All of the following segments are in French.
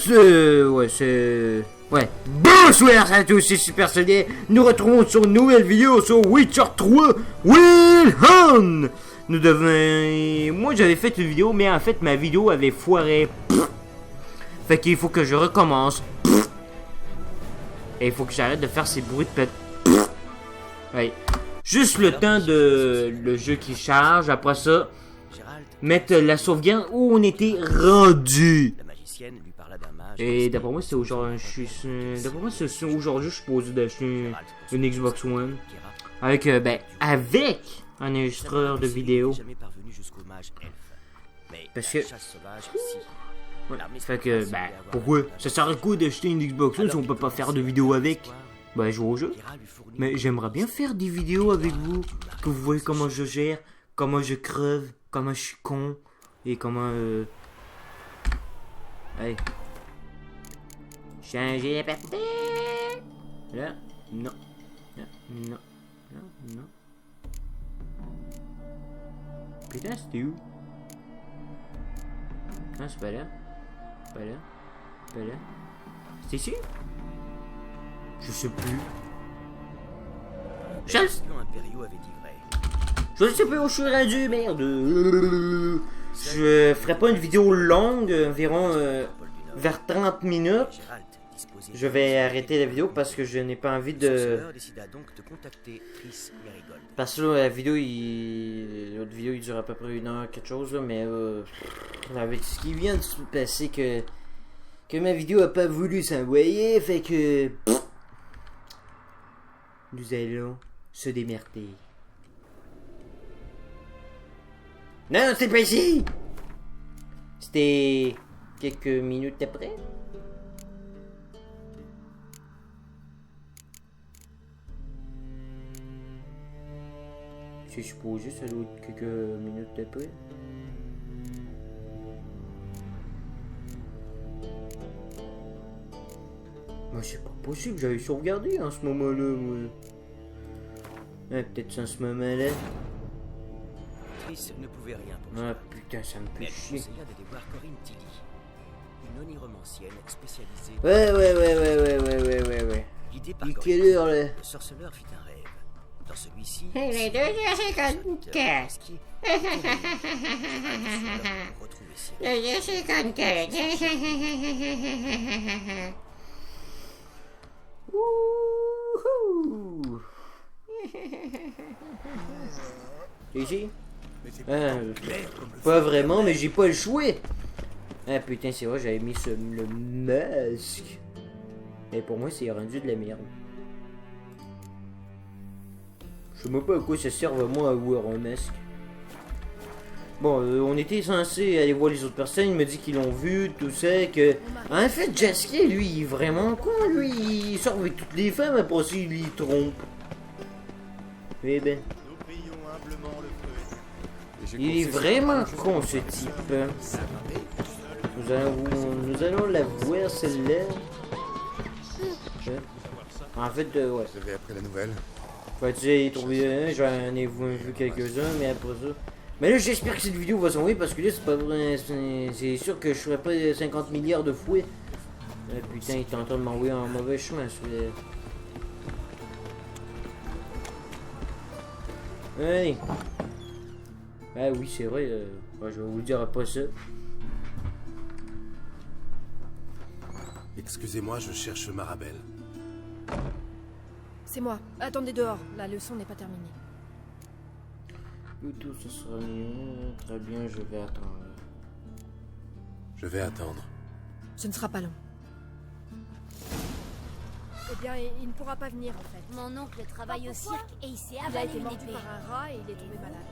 Ouais, c'est... Ouais. Bonsoir à tous, c'est Super Soldier. Nous retrouvons sur une nouvelle vidéo sur Witcher 3 Wild Hunt. Nous devons... Moi, j'avais fait une vidéo, mais en fait, ma vidéo avait foiré. Fait qu'il faut que je recommence. Et il faut que j'arrête de faire ces bruits de pète. Ouais. Juste le temps de... le jeu qui charge. Après ça, mettre la sauvegarde où on était rendu. Et d'après moi, c'est aujourd'hui. D'après moi, c'est aujourd'hui, je suis supposé d'acheter une Xbox One. Avec, avec un enregistreur de vidéo. Parce que... Ouais. Fait que, pourquoi? Ça sert à quoi d'acheter une Xbox One si on peut pas faire de vidéo avec? Je joue au jeu. Mais j'aimerais bien faire des vidéos avec vous. Que vous voyez comment je gère, comment je creve, comment je suis con. Et comment, Hey. Changer la partie. Là, non. Là, non. Là, non. Putain, c'était où? Non, c'est pas là. Pas là. Pas là. C'est ici? Je sais plus. Je sais plus où je suis rendu, merde. Je ferai pas une vidéo longue, environ vers 30 minutes. Je vais arrêter la vidéo parce que je n'ai pas envie de... Parce que là, l'autre vidéo, il dure à peu près 1 heure, quelque chose, là, mais avec ce qui vient de se passer que ma vidéo a pas voulu s'envoyer, fait que... Nous allons se démerder. Non, c'est pas ici! C'était quelques minutes après. C'est supposé, ça doit être quelques minutes après. Mais c'est pas possible, j'avais sauvegardé en ce moment-là, moi. Peut-être en ce moment-là. Ne pouvait rien pour Ah putain, ça me fait chier. d'aller voir Corinne Tilly, une oniromancienne spécialisée. Ouais. Guidée par Quelle heure là? le sorceleur fit un rêve. Dans celui-ci, Il est 2h54. retrouver ses 2h54. Wouhou. C'est ici? Pas vraiment, mais j'ai pas le choix. Ah putain, c'est vrai, j'avais mis le masque. Mais pour moi, c'est rendu de la merde. Je sais même pas à quoi ça sert vraiment à avoir un masque. Bon, on était censé aller voir les autres personnes, il m'a dit qu'ils l'ont vu, tout ça, que... En fait, Jaskier, lui, il est vraiment con, lui, il sort avec toutes les femmes, après ça, il les trompe. Eh ben... Il est vraiment con, ce type. Nous allons la voir, celle-là. En fait, ouais. Vous avez appris la nouvelle? Fait que j'ai trouvé un, j'en ai vu quelques-uns, mais après ça... Mais là, j'espère que cette vidéo va s'envoyer, parce que là, c'est pas vrai, c'est sûr que je ferai pas 50 milliards de fouets. Putain, il est en train de m'envoyer en mauvais chemin, celui-là. Allez. Ah oui, c'est vrai, je vais vous dire après ça. Excusez-moi, je cherche Marabelle. C'est moi. Attendez dehors, la leçon n'est pas terminée. Tout ce sera mieux. Très bien, je vais attendre. Je vais attendre. Ce ne sera pas long. Eh bien, il ne pourra pas venir en fait. Mon oncle travaille au cirque et il s'est Il a avalé été une mordu épée. par un rat et il est tombé malade.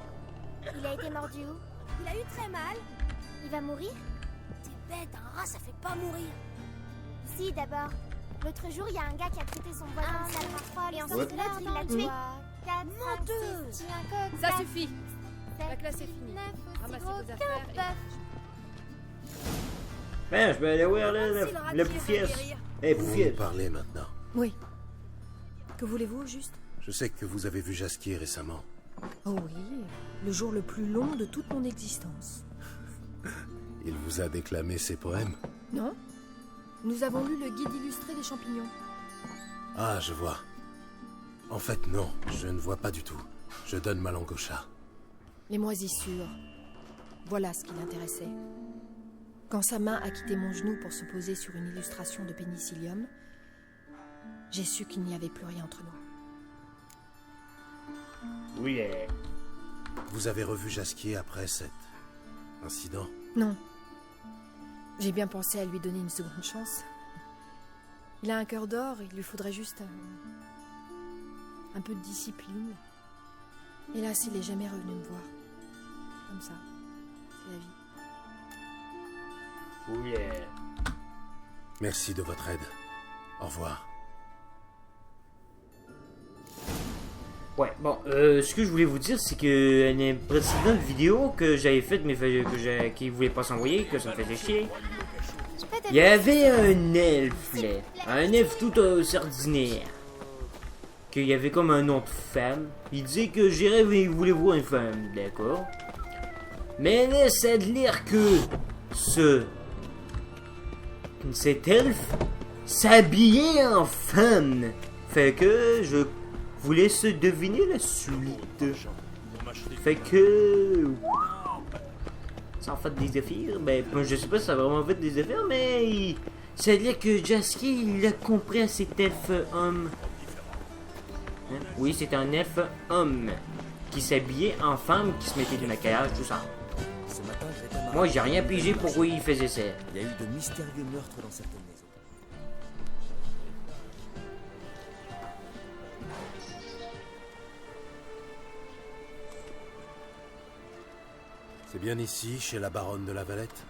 Il a été mordu où? Il a eu très mal. Il va mourir? T'es bête, un rat ça fait pas mourir. Si, d'abord. L'autre jour, il y a un gars qui a traité son voisin de sale folle et ensuite Ouais. l'autre, il l'a tué. Menteuse. Ça suffit. La classe est finie. Ramassez vos affaires et... Je vais aller voir la poufiesse. Eh, Vous poufiesse. me parlez maintenant. Oui. Que voulez-vous, juste? Je sais que vous avez vu Jaskier récemment. Oh oui, le jour le plus long de toute mon existence. Il vous a déclamé ses poèmes? Non? Nous avons lu le guide illustré des champignons. Ah, je vois. En fait, non, je ne vois pas du tout. Je donne ma langue au chat. Les moisissures. Voilà ce qui l'intéressait. Quand sa main a quitté mon genou pour se poser sur une illustration de pénicillium, j'ai su qu'il n'y avait plus rien entre nous. Oui. Vous avez revu Jasquier après cet incident? Non. J'ai bien pensé à lui donner une seconde chance. Il a un cœur d'or, il lui faudrait juste un peu de discipline. Hélas, il n'est jamais revenu me voir. Comme ça. C'est la vie. Oui. Merci de votre aide. Au revoir. Ouais, bon, ce que je voulais vous dire, c'est que une précédente vidéo que j'avais faite, mais qui voulait pas s'envoyer, que ça me faisait chier. Il y avait un elfe, là. Un elfe tout ordinaire. Qu'il y avait comme un nom de femme. Il disait que j'irais, il voulait voir une femme, d'accord. Mais là, ça a de l'air que cet elfe s'habillait en femme. Fait que je vous laisse deviner la suite. Fait que... ça en fait des affaires. Ben, je sais pas si ça a vraiment fait des affaires, mais... ça veut dire que Jasquier, il a compris à cet elfe homme. Hein? Oui, c'est un elfe homme. Qui s'habillait en femme, qui se mettait du maquillage, tout ça. Ce matin, Greta Moi, j'ai rien pigé pourquoi il faisait ça. Il y a eu de mystérieux meurtres dans certaines maisons. C'est bien ici, chez la baronne de la Valette?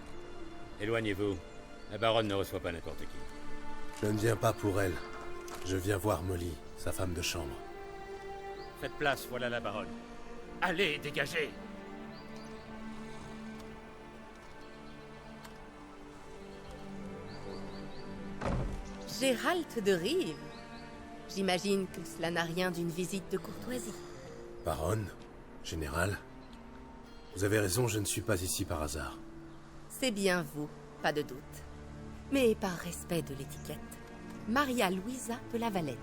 Éloignez-vous. La baronne ne reçoit pas n'importe qui. Je ne viens pas pour elle. Je viens voir Molly, sa femme de chambre. Faites place, voilà la baronne. Allez, dégagez! Gérald de Rive. J'imagine que cela n'a rien d'une visite de courtoisie. Baronne? Général? Vous avez raison, je ne suis pas ici par hasard. C'est bien vous, pas de doute. Mais par respect de l'étiquette, Maria Louisa de la Valette.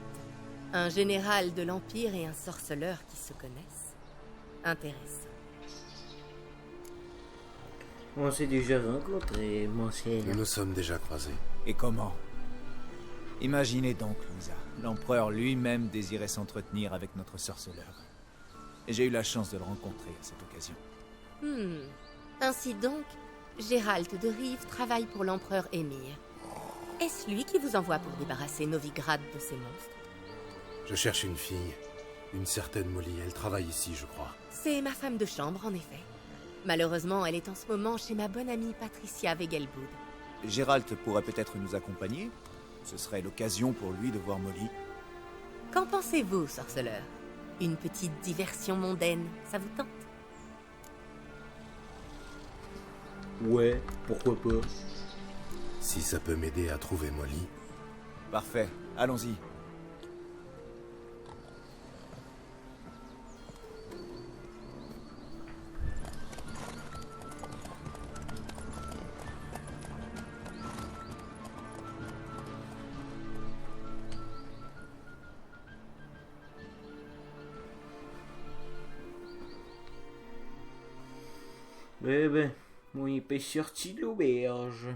Un général de l'Empire et un sorceleur qui se connaissent. Intéressant. On s'est déjà rencontrés, mon cher. Nous nous sommes déjà croisés. Et comment? Imaginez donc, Louisa. L'empereur lui-même désirait s'entretenir avec notre sorceleur. Et j'ai eu la chance de le rencontrer à cette occasion. Ainsi donc, Gérald de Rive travaille pour l'empereur Émir. Est-ce lui qui vous envoie pour débarrasser Novigrad de ces monstres? Je cherche une fille. Une certaine Molly. Elle travaille ici, je crois. C'est ma femme de chambre, en effet. Malheureusement, elle est en ce moment chez ma bonne amie Patricia Wegelbud. Gérald pourrait peut-être nous accompagner. Ce serait l'occasion pour lui de voir Molly. Qu'en pensez-vous, sorceleur? Une petite diversion mondaine, ça vous tente? Ouais, pourquoi pas. Si ça peut m'aider à trouver Molly. Parfait, allons-y. Eh ben, moi, il est sorti de l'auberge.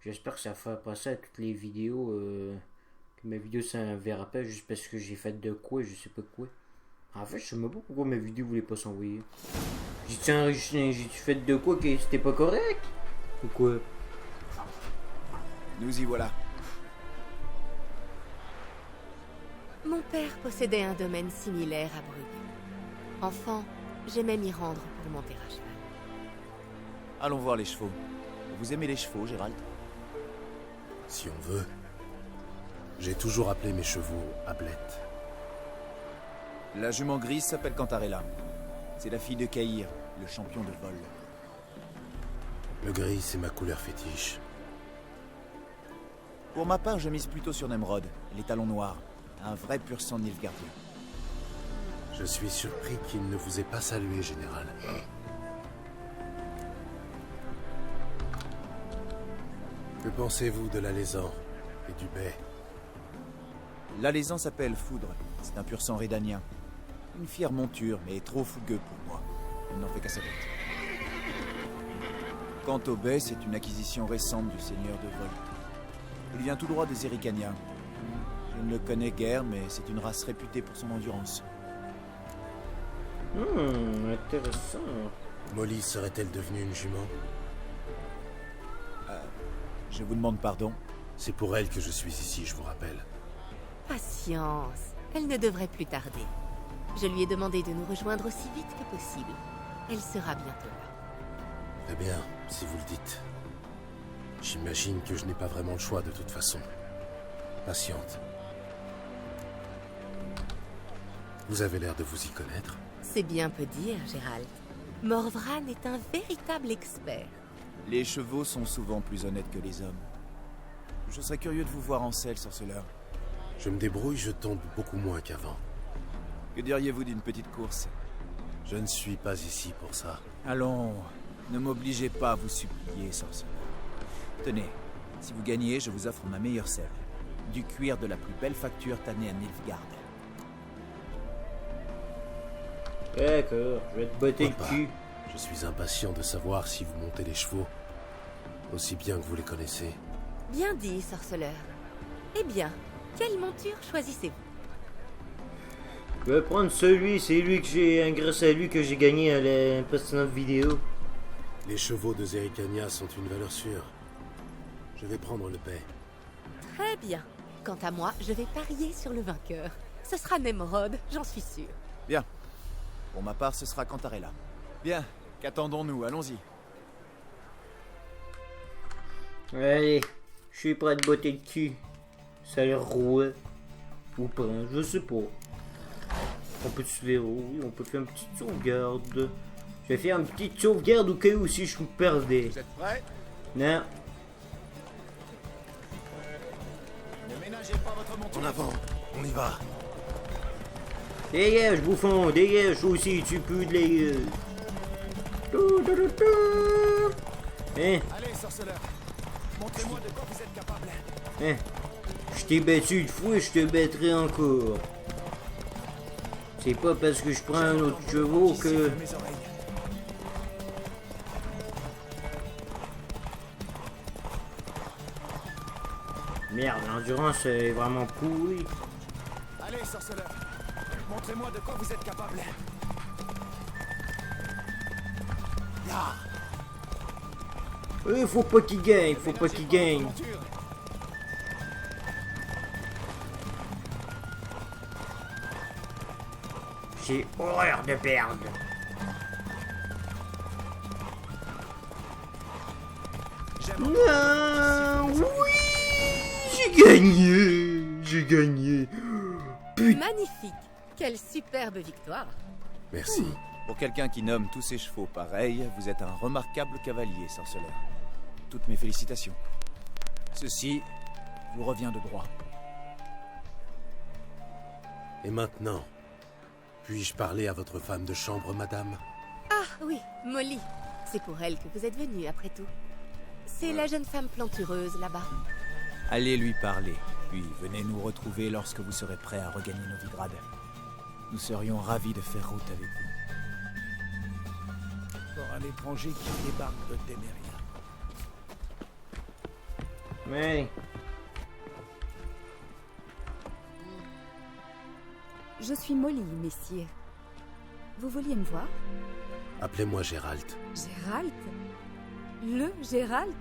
J'espère que ça fera passer à toutes les vidéos. Que ma vidéo, ça ne verra pas juste parce que j'ai fait de quoi, je sais pas quoi. En fait, je sais même pas pourquoi ma vidéo voulait pas s'envoyer. J'ai-tu fait de quoi que c'était pas correct? Ou quoi? Nous y voilà. Mon père possédait un domaine similaire à Brugge. Enfant, j'aimais m'y rendre pour monter à cheval. Allons voir les chevaux. Vous aimez les chevaux, Gérald? Si on veut. J'ai toujours appelé mes chevaux Ablette. La jument grise s'appelle Cantarella. C'est la fille de Caïr, le champion de vol. Le gris, c'est ma couleur fétiche. Pour ma part, je mise plutôt sur Nemrod, les talons noirs. Un vrai pur sang Nilfgaardien. Je suis surpris qu'il ne vous ait pas salué, général. Que pensez-vous de l'alezan et du baie? L'alezan s'appelle Foudre. C'est un pur sang rédanien. Une fière monture, mais trop fougueux pour moi. Il n'en fait qu'à sa tête. Quant au baie, c'est une acquisition récente du seigneur de Volt. Il vient tout droit des Ericaniens. Je ne le connais guère, mais c'est une race réputée pour son endurance. Intéressant. Molly serait-elle devenue une jument? Je vous demande pardon. C'est pour elle que je suis ici, je vous rappelle. Patience, elle ne devrait plus tarder. Je lui ai demandé de nous rejoindre aussi vite que possible. Elle sera bientôt là. Très bien, si vous le dites. J'imagine que je n'ai pas vraiment le choix de toute façon. Patiente. Vous avez l'air de vous y connaître. C'est bien peu dire, Gérald. Morvran est un véritable expert. Les chevaux sont souvent plus honnêtes que les hommes. Je serais curieux de vous voir en selle, sorceleur. Je me débrouille, je tombe beaucoup moins qu'avant. Que diriez-vous d'une petite course? Je ne suis pas ici pour ça. Allons, ne m'obligez pas à vous supplier, sorceleur. Tenez, si vous gagnez, je vous offre ma meilleure selle. Du cuir de la plus belle facture tannée à Nilfgaard. D'accord, je vais te botter le cul. Je suis impatient de savoir si vous montez les chevaux. Aussi bien que vous les connaissez. Bien dit, sorceleur. Eh bien, quelle monture choisissez-vous? Je vais prendre celui, c'est lui que j'ai, grâce à lui que j'ai gagné à la précédente vidéo. Les chevaux de Zerikania sont une valeur sûre. Je vais prendre le paix. Très bien. Quant à moi, je vais parier sur le vainqueur. Ce sera Nemrod, j'en suis sûr. Bien. Pour ma part, ce sera Cantarella. Bien. Qu'attendons-nous? Allons-y. Allez, je suis prêt à te botter le cul. Ça a l'air roué. Ou pas, je sais pas. On peut se faire, oui, on peut faire une petite sauvegarde. Je vais faire une petite sauvegarde au cas où si je me perdais. Vous êtes prêts? Non. Ne ménagez pas votre monture. En avant, on y va. Dégage, bouffon, dégage, toi aussi, tu pues de la gueule. Hein? Allez, sorceleur. Montrez-moi de quoi vous êtes capable. Hein? Je t'ai battu une fois, je te battrai encore. C'est pas parce que je prends un autre chevaux que... Mes oreilles. Merde, l'endurance est vraiment pourrie. Allez, sorceleur. Montrez-moi de quoi vous êtes capable. Là. Faut pas qu'il gagne, faut pas qu'il gagne. J'ai horreur de perdre. Non, oui, j'ai gagné, j'ai gagné. Putain. Magnifique. Quelle superbe victoire. Merci. Pour quelqu'un qui nomme tous ses chevaux pareil, vous êtes un remarquable cavalier, sorceleur. Toutes mes félicitations. Ceci vous revient de droit. Et maintenant, puis-je parler à votre femme de chambre, madame? Ah oui, Molly. C'est pour elle que vous êtes venu, après tout. C'est la jeune femme plantureuse, là-bas. Allez lui parler, puis venez nous retrouver lorsque vous serez prêt à regagner Novigrad. Nous serions ravis de faire route avec vous. Pour un étranger qui débarque de Téméria. Mais... Je suis Molly, messieurs. Vous vouliez me voir? Appelez-moi Gérald. Gérald? Le Gérald?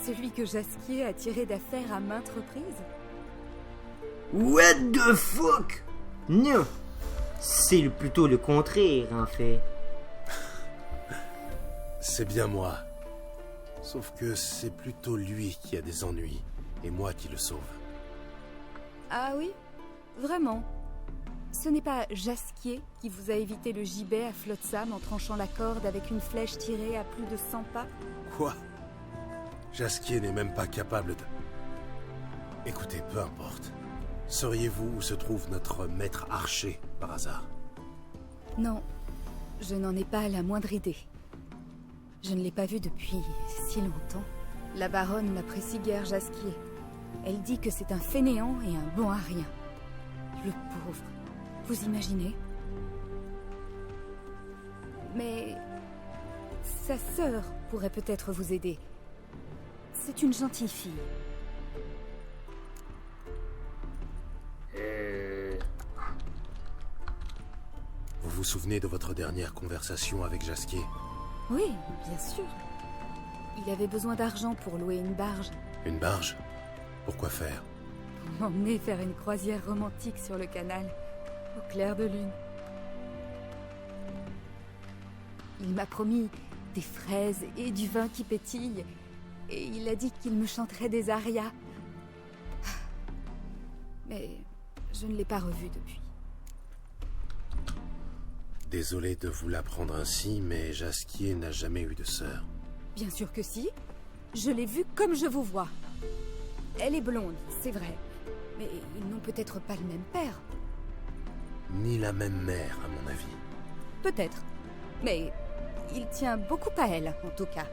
Celui que Jasquier a tiré d'affaire à maintes reprises? What the fuck? Non. C'est plutôt le contraire, en fait. C'est bien moi. Sauf que c'est plutôt lui qui a des ennuis, et moi qui le sauve. Ah oui? Vraiment? Ce n'est pas Jasquier qui vous a évité le gibet à Flotsam en tranchant la corde avec une flèche tirée à plus de 100 pas? Quoi? Jasquier n'est même pas capable de... Écoutez, peu importe. Sauriez-vous où se trouve notre maître archer, par hasard? Non, je n'en ai pas la moindre idée. Je ne l'ai pas vu depuis si longtemps. La baronne n'apprécie guère Jasquier. Elle dit que c'est un fainéant et un bon à rien. Le pauvre. Vous imaginez? Mais... sa sœur pourrait peut-être vous aider. C'est une gentille fille. Vous vous souvenez de votre dernière conversation avec Jasquier? Oui, bien sûr. Il avait besoin d'argent pour louer une barge. Une barge? Pourquoi faire? Pour m'emmener faire une croisière romantique sur le canal, au clair de lune. Il m'a promis des fraises et du vin qui pétille, et il a dit qu'il me chanterait des arias. Mais je ne l'ai pas revu depuis. Désolé de vous l'apprendre ainsi, mais Jasquier n'a jamais eu de sœur. Bien sûr que si. Je l'ai vue comme je vous vois. Elle est blonde, c'est vrai. Mais ils n'ont peut-être pas le même père. Ni la même mère, à mon avis. Peut-être. Mais il tient beaucoup à elle, en tout cas.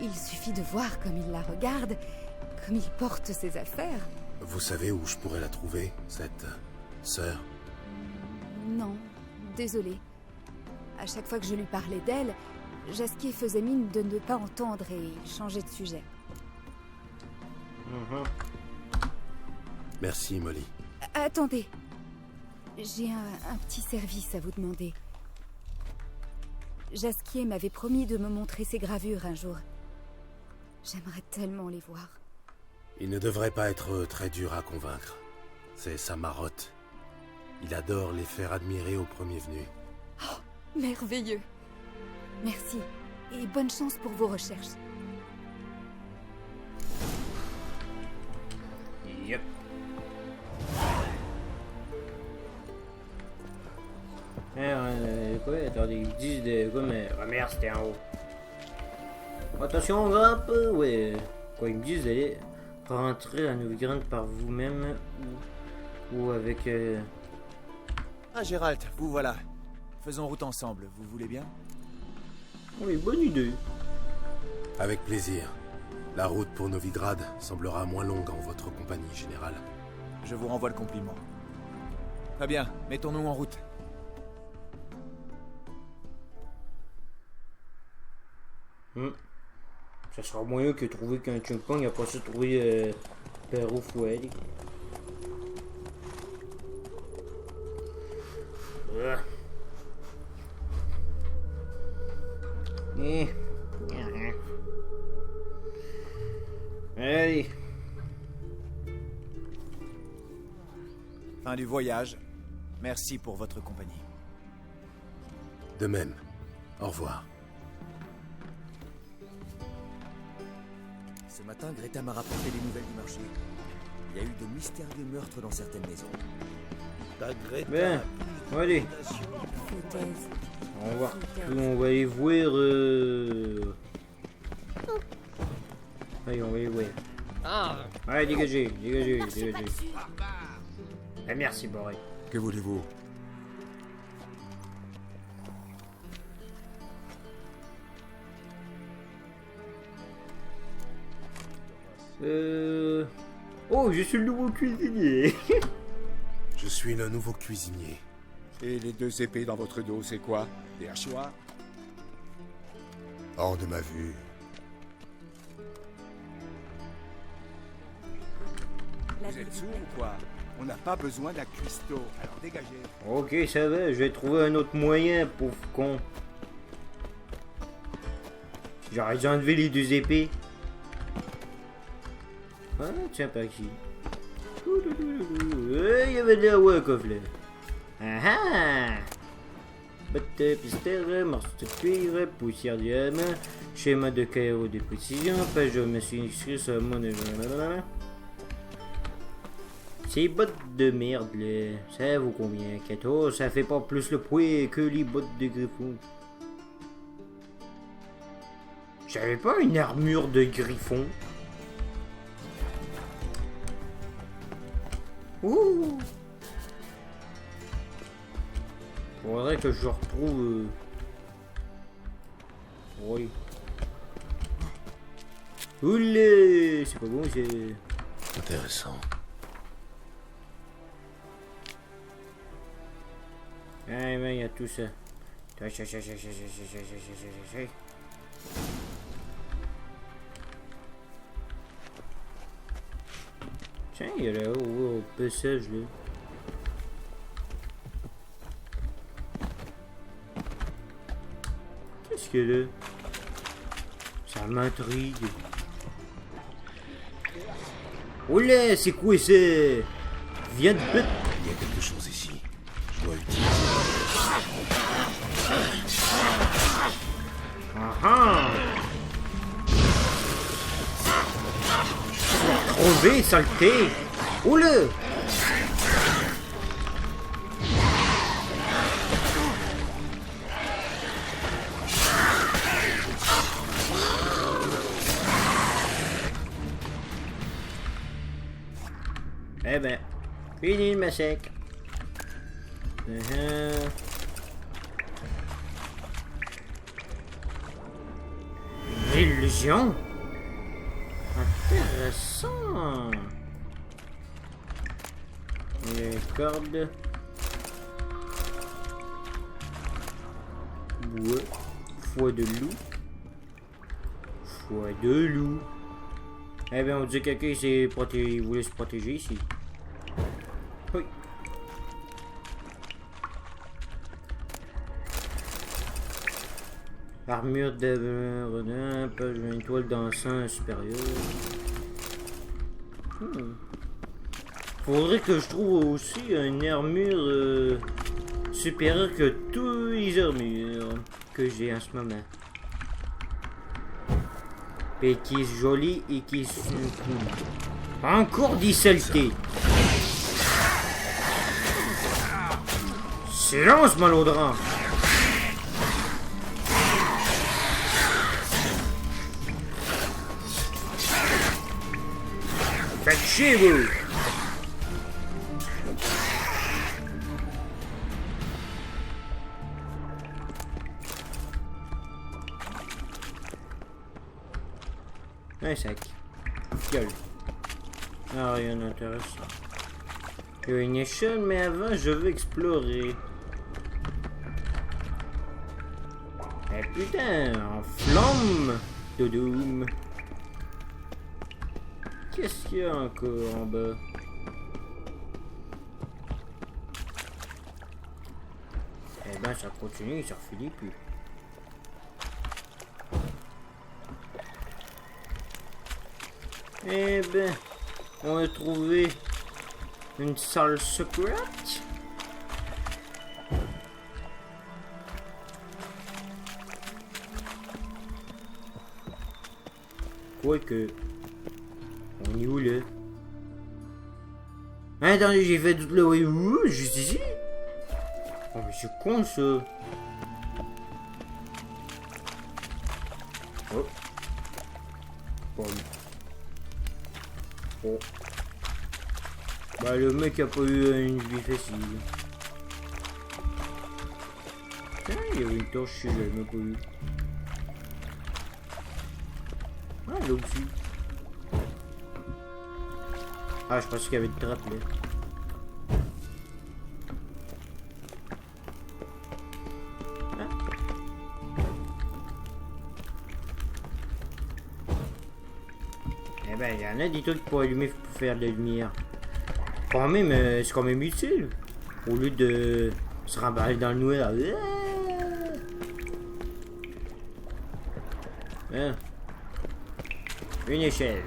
Il suffit de voir comme il la regarde, comme il porte ses affaires. Vous savez où je pourrais la trouver, cette sœur? Non, désolée. À chaque fois que je lui parlais d'elle, Jasquier faisait mine de ne pas entendre et il changeait de sujet. Merci, Molly. Attendez. J'ai un petit service à vous demander. Jasquier m'avait promis de me montrer ses gravures un jour. J'aimerais tellement les voir. Il ne devrait pas être très dur à convaincre. C'est sa marotte. Il adore les faire admirer au premier venu. Oh, merveilleux. Merci. Et bonne chance pour vos recherches. Yep. Quoi? Attendez, ils disent de quoi, mais merde, c'était en haut. Attention, on grimpe, ouais. Quoi, ils me disent d'aller rentrer à Novigrad par vous-même ou avec. Ah, Gérald, vous voilà. Faisons route ensemble, vous voulez bien? Oui, bonne idée. Avec plaisir. La route pour Novigrad semblera moins longue en votre compagnie, général. Je vous renvoie le compliment. Très bien, mettons-nous en route. Ça sera moyen que trouver qu'un Chung-Pong après ça trouver Perro Fouet. Allez. Fin du voyage. Merci pour votre compagnie. De même. Au revoir. Ce matin, Greta m'a rapporté les nouvelles du marché. Il y a eu de mystérieux meurtres dans certaines maisons. Bien, allez. On va aller voir. Allez, on va aller voir. Allez, dégagez. Ah, merci, Boré. Que voulez-vous? Oh, je suis le nouveau cuisinier. Je suis le nouveau cuisinier. Et les deux épées dans votre dos, c'est quoi? Des hachoirs? Hors de ma vue. Vous êtes sourd ou quoi? On n'a pas besoin d'un cuistot, alors dégagez. Ok, ça va, je vais trouver un autre moyen, pauvre con. J'aurais dû enlever les deux épées. Ah, tiens, pas qui. Il y avait de la work off là. Ah ah! Botte, pistère, morceau de cuivre, poussière de diamant, schéma de carreau de précision, page je me suis inscrit sur mon. Ces bottes de merde là, ça vaut combien? 14, ça fait pas plus le poids que les bottes de griffon. J'avais pas une armure de griffon. Ouh! Faudrait que je retrouve. Oui. Oulé, c'est pas bon, c'est... Intéressant. Ah, mais il y a tout ça. Tiens, il y a là-haut, au passage, là. Qu'est-ce qu'il y a là? Ça m'intrigue. Oula, c'est quoi ça? Viens de bête. Il y a quelque chose ici. Je dois utiliser. Ah. Trouvé, saleté. Oula. Eh ben, fini le massacre. Illusion. Intéressant. Les cordes. Ouais. Foie de loup. Foie de loup. Eh bien, on dit que quelqu'un s'est protégé, il voulait se protéger ici. Oui. Armure de page une toile d'encens supérieure. Faudrait que je trouve aussi une armure supérieure que toutes les armures que j'ai en ce moment. Et qui est jolie et qui est encore des saletés. Silence, malodorant. Faites chier, vous. Un sac. Gueule. Ah, rien d'intéressant. Il y a une échelle, mais avant, je veux explorer. Eh putain, en flamme de Doom. Qu'est-ce qu'il y a encore en bas? Eh ben, ça continue, ça finit plus. Eh ben, on a trouvé une salle secrète. Quoique, on est où là? Attendez, j'ai fait toute la way juste ici. Oh mais c'est con ça. Oh. Bon. Oh. Bah le mec a pas eu une vie facile. Tiens, il y avait une torche, je l'avais même pas eu. Ah, là aussi. Ah, je pensais qu'il y avait une trappe là. Eh ben, il y en a des trucs pour allumer pour faire de la lumière. Quand même, c'est quand même utile. Au lieu de se remballer dans le noir. Hein? Une échelle.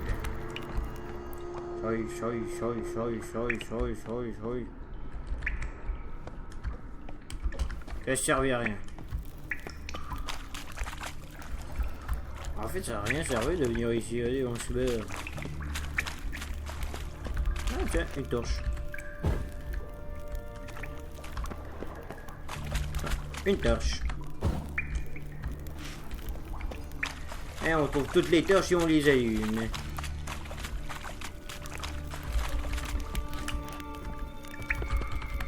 Ça servait à rien. En fait, ça n'a rien servi de venir ici. Allez, on se met. Ah, tiens, une torche. Une torche. Et on trouve toutes les torches et on les allume.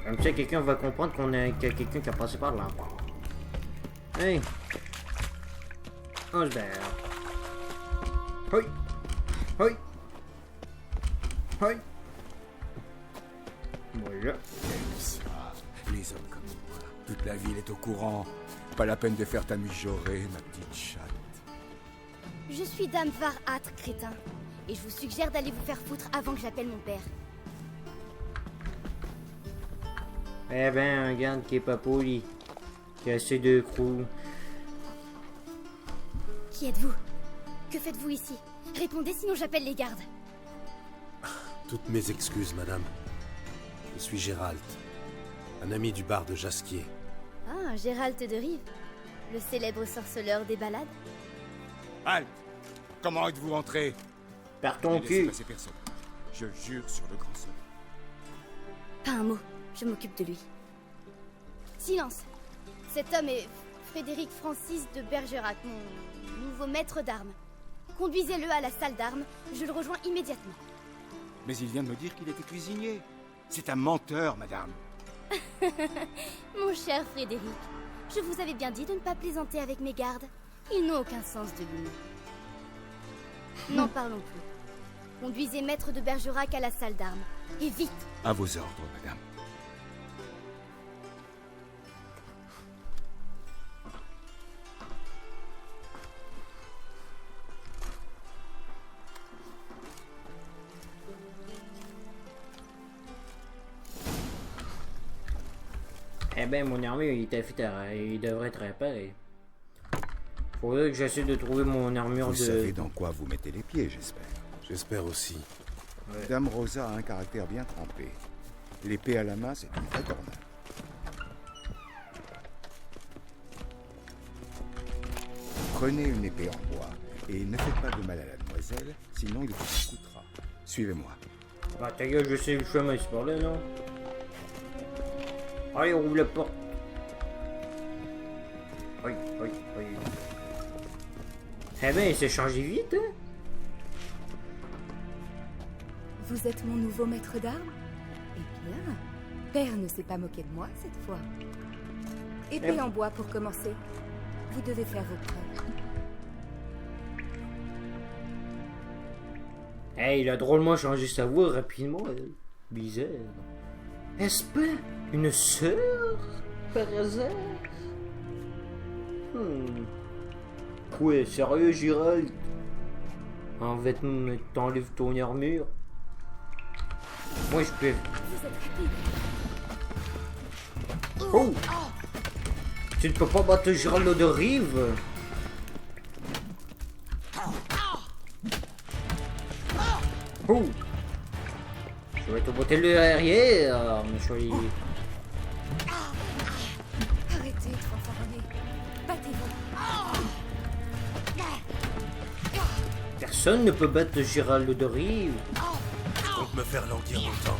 Comme ça, quelqu'un va comprendre qu'on a quelqu'un qui a passé par là. Hey! On se barre. Oui! Oui. Oui. Voilà. Les hommes comme moi. Toute la ville est au courant. Pas la peine de faire ta mijaurée, ma petite chatte. Je suis Dame Var-At, crétin. Et je vous suggère d'aller vous faire foutre avant que j'appelle mon père. Eh ben, un garde qui est pas poli. Qui a assez de crew. Qui êtes-vous? Que faites-vous ici? Répondez, sinon j'appelle les gardes. Toutes mes excuses, madame. Je suis Gérald, un ami du bar de Jasquier. Ah, Gérald de Rive, le célèbre sorceleur des balades. Halt! Comment êtes-vous entré? Par ton Ne laissez cul. passer personne. Je jure sur le grand soleil. Pas un mot, je m'occupe de lui. Silence. Cet homme est Frédéric Francis de Bergerac, mon nouveau maître d'armes. Conduisez-le à la salle d'armes, je le rejoins immédiatement. Mais il vient de me dire qu'il était cuisinier. C'est un menteur, madame. Mon cher Frédéric, je vous avais bien dit de ne pas plaisanter avec mes gardes. Ils n'ont aucun sens de l'humour. N'en parlons plus. Conduisez maître de Bergerac à la salle d'armes. Et vite! À vos ordres, madame. Eh ben, mon armure, il devrait être réparé. Faudrait que j'essaie de trouver mon armure Vous de... savez dans quoi vous mettez les pieds, j'espère. J'espère aussi. Ouais. Dame Rosa a un caractère bien trempé. L'épée à la main, c'est une vraie tornade. Prenez une épée en bois et ne faites pas de mal à la demoiselle, sinon il vous coûtera. Suivez-moi. Bah ta gueule, je sais le chemin, c'est par là, non? Allez, on ouvre la porte. Oui. Eh ben, il s'est changé vite, hein? Vous êtes mon nouveau maître d'armes? Eh bien, Père ne s'est pas moqué de moi cette fois. Épée en bois pour commencer. Vous devez faire vos preuves. Eh, il a drôlement changé sa voix rapidement. Bizarre. Est-ce pas une sœur, par hasard? Ouais, sérieux, Gérald? En vêtement, t'enlèves ton armure. Moi, je peux... Oh! Tu ne peux pas battre Gérald de Rive? Oh! Je vais te botter le derrière, monsieur. Arrêtez de fanfaronner. Battez-vous. Personne ne peut battre Gérald de Rive. Compte me faire languir longtemps.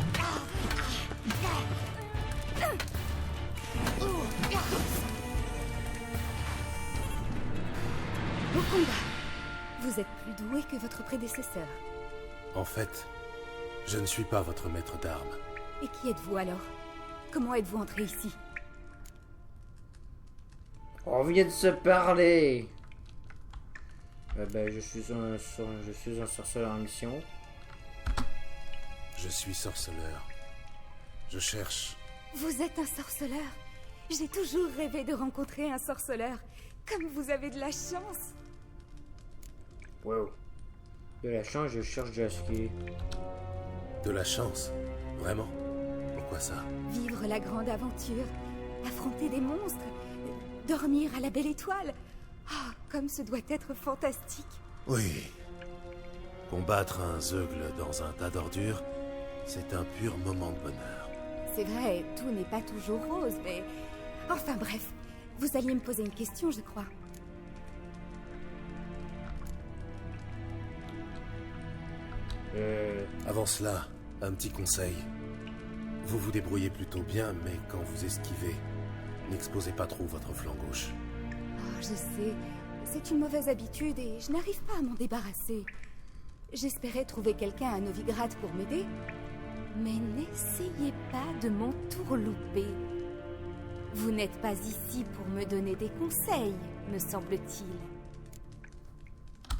Au combat. Vous êtes plus doué que votre prédécesseur. En fait, je ne suis pas votre maître d'armes. Et qui êtes-vous alors? Comment êtes-vous entré ici? On vient de se parler. Je suis un sorceleur en mission. Je suis sorceleur. Je cherche... Vous êtes un sorceleur? J'ai toujours rêvé de rencontrer un sorceleur. Comme vous avez de la chance. Wow. De la chance, je cherche Jasquier. De la chance? Vraiment? Pourquoi ça? Vivre la grande aventure, affronter des monstres, dormir à la belle étoile. Ah, comme ce doit être fantastique. Oui. Combattre un zeugle dans un tas d'ordures, c'est un pur moment de bonheur. C'est vrai, tout n'est pas toujours rose, mais... Enfin bref, vous alliez me poser une question, je crois. Avant cela, un petit conseil. Vous vous débrouillez plutôt bien, mais quand vous esquivez, n'exposez pas trop votre flanc gauche. Oh, je sais, c'est une mauvaise habitude et je n'arrive pas à m'en débarrasser. J'espérais trouver quelqu'un à Novigrad pour m'aider, mais n'essayez pas de m'entourlouper. Vous n'êtes pas ici pour me donner des conseils, me semble-t-il.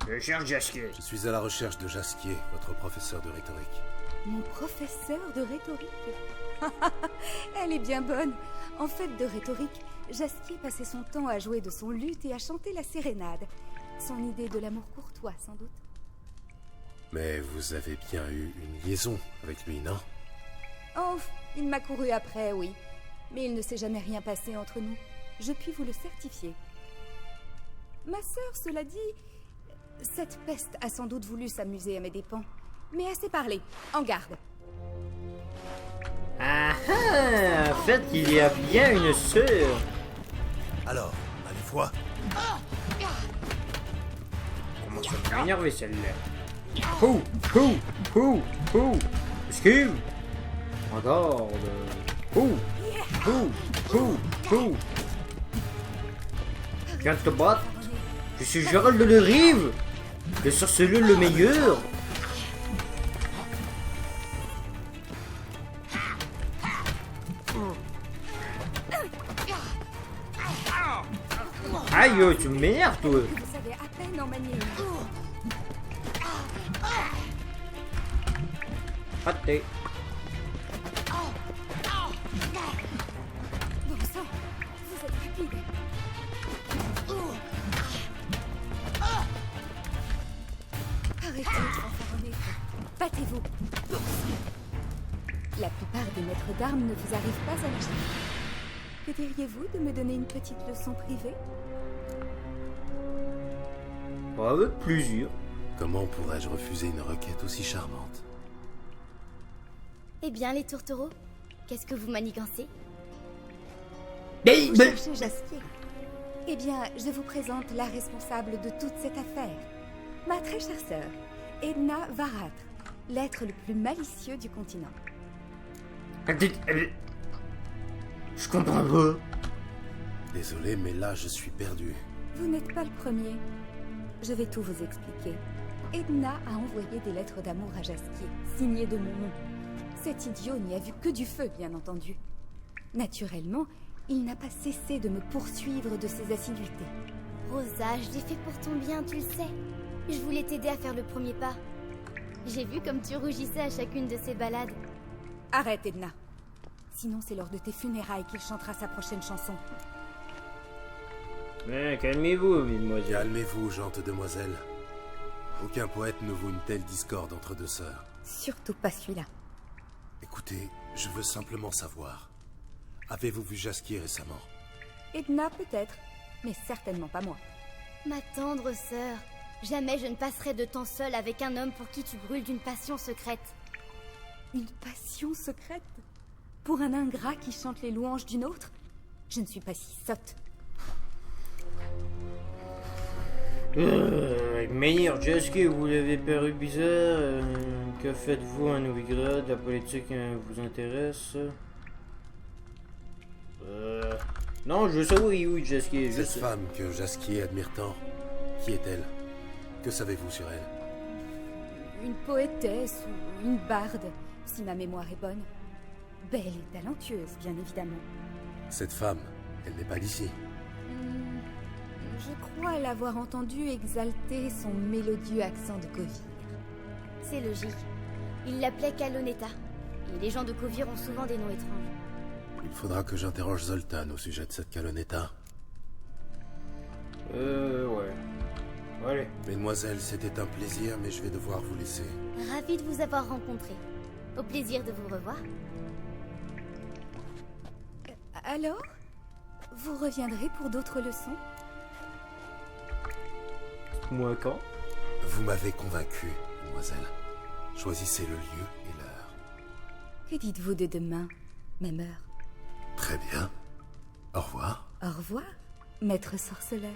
Je cherche Jasquier. Je suis à la recherche de Jasquier, votre professeur de rhétorique. Mon professeur de rhétorique. Elle est bien bonne. En fait, de rhétorique, Jasquier passait son temps à jouer de son luth et à chanter la sérénade. Son idée de l'amour courtois, sans doute. Mais vous avez bien eu une liaison avec lui, non? Oh, il m'a couru après, oui. Mais il ne s'est jamais rien passé entre nous. Je puis vous le certifier. Ma sœur, cela dit, cette peste a sans doute voulu s'amuser à mes dépens. Mais assez parlé. En garde. Ah ah! En fait, il y a bien une sœur. Alors, allez, foi. Comment ça peut m'énerver celle-là? Esquive. En garde. Viens te battre. Je suis Gérald de le Rive. Le sorceleur le meilleur. Aïe, tu m'énerves, toi. Vous savez à peine en manier. Raté. Bon sang, vous êtes rapide. Arrêtez de fanfaronner. Battez-vous. La plupart des maîtres d'armes ne vous arrivent pas à la cheville. Que diriez-vous de me donner une petite leçon privée? Avec plaisir. Comment pourrais-je refuser une requête aussi charmante? Eh bien, les tourtereaux, qu'est-ce que vous manigancez? Vous cherchez Jasquier. Eh bien, je vous présente la responsable de toute cette affaire. Ma très chère sœur, Edna Varâtre, l'être le plus malicieux du continent. Je comprends pas. Désolé, mais là, je suis perdu. Vous n'êtes pas le premier. Je vais tout vous expliquer. Edna a envoyé des lettres d'amour à Jasquier, signées de mon nom. Cet idiot n'y a vu que du feu, bien entendu. Naturellement, il n'a pas cessé de me poursuivre de ses assiduités. Rosa, je l'ai fait pour ton bien, tu le sais. Je voulais t'aider à faire le premier pas. J'ai vu comme tu rougissais à chacune de ces balades. Arrête, Edna. Sinon, c'est lors de tes funérailles qu'il chantera sa prochaine chanson. Calmez-vous, mesdemoiselles. Calmez-vous, gente demoiselle. Aucun poète ne vaut une telle discorde entre deux sœurs. Surtout pas celui-là. Écoutez, je veux simplement savoir. Avez-vous vu Jasquier récemment? Edna, peut-être, mais certainement pas moi. Ma tendre sœur, jamais je ne passerai de temps seule avec un homme pour qui tu brûles d'une passion secrète. Une passion secrète? Pour un ingrat qui chante les louanges d'une autre? Je ne suis pas si sotte. Meilleur Jasquier, vous l'avez paru bizarre. Que faites-vous à Novigrad? La politique vous intéresse? Non, je sais où Jasquier. Cette femme que Jasquier admire tant, qui est-elle? Que savez-vous sur elle? Une poétesse ou une barde, si ma mémoire est bonne. Belle et talentueuse, bien évidemment. Cette femme, elle n'est pas d'ici. Je crois l'avoir entendu exalter son mélodieux accent de Kovir. C'est logique. Il l'appelait Kaloneta. Et les gens de Kovir ont souvent des noms étranges. Il faudra que j'interroge Zoltan au sujet de cette Kaloneta. Ouais. Allez. Mesdemoiselles, c'était un plaisir, mais je vais devoir vous laisser. Ravi de vous avoir rencontré. Au plaisir de vous revoir. Alors? Vous reviendrez pour d'autres leçons? Moi quand? Vous m'avez convaincu, mademoiselle. Choisissez le lieu et l'heure. Que dites-vous de demain, même heure? Très bien. Au revoir. Au revoir, maître sorceleur.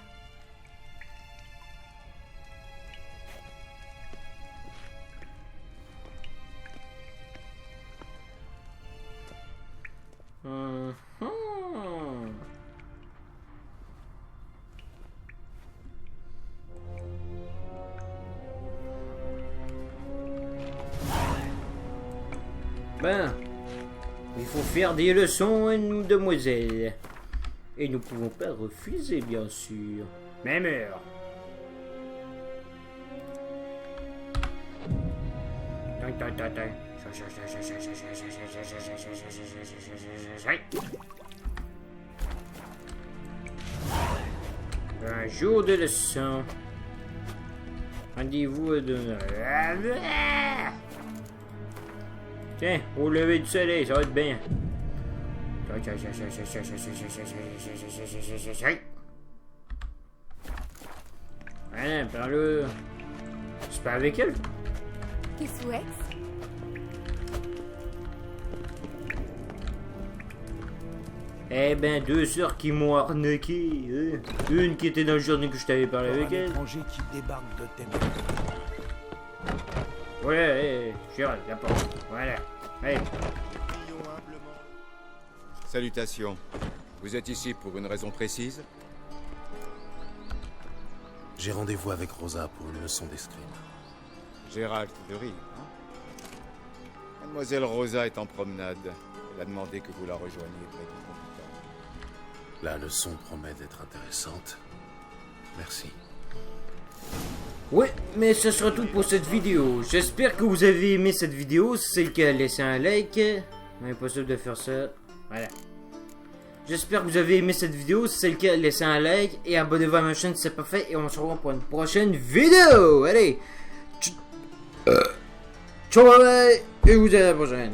Ben, il faut faire des leçons à nous, demoiselles. Et nous pouvons pas refuser, bien sûr. Même heure. Un jour de leçon. Rendez-vous à demain. Tiens, au lever du soleil, ça va être bien. Voilà, prends-le. C'est pas avec elle? Qu'est-ce que Eh ben, deux sœurs qui m'ont arnaqué. Une qui était dans le journée que je t'avais parlé avec elle. Un étranger qui débarque de Téméraire. Ouais, Gérald, la porte. Voilà. Allez. Salutations. Vous êtes ici pour une raison précise? J'ai rendez-vous avec Rosa pour une leçon d'escrime. Gérald de rire, hein? Mademoiselle Rosa est en promenade. Elle a demandé que vous la rejoigniez près du computer. La leçon promet d'être intéressante. Merci. Ouais, mais ce sera tout pour cette vidéo. J'espère que vous avez aimé cette vidéo. Si c'est le cas, laissez un like. Impossible de faire ça. Voilà. J'espère que vous avez aimé cette vidéo. Si c'est le cas, laissez un like et abonnez-vous à ma chaîne si c'est pas fait. Et on se revoit pour une prochaine vidéo. Allez. Ciao, bye bye. Et vous à la prochaine.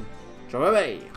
Ciao, bye bye.